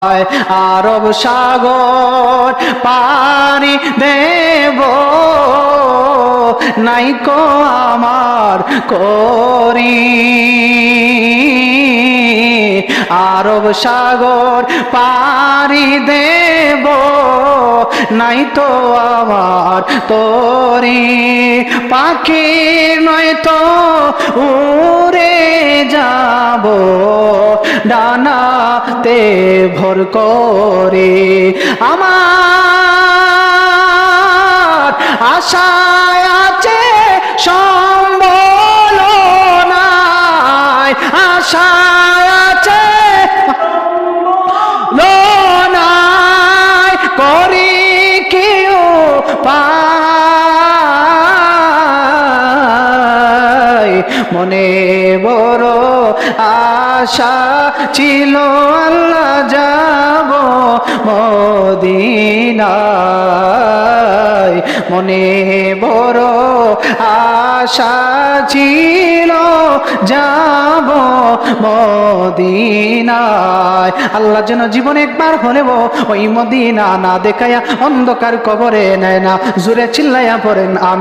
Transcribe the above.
আরব সাগর পানি দেব নাইকো আমার করি। আরব সাগর পারি দেব নাই তো আমার তরি। পাখি নয় তো উড়ে যাব ডানাতে ভর করে। আমার আশায় আছে সম্বল নাই, আশায় আছে নাই, করি কেউ পাই। মনে বড় আশা ছিল আল্লাহ যাব মদিনায়। মনে বড় আশা ছিল যাব মদিনায়। আল্লাহ যেন জীবনে একবার হলেও ওই মদিনা না দেখায়া অন্ধকার কবরে নেয় না। জোরে চিল্লাইয়া পড়েন আমিন।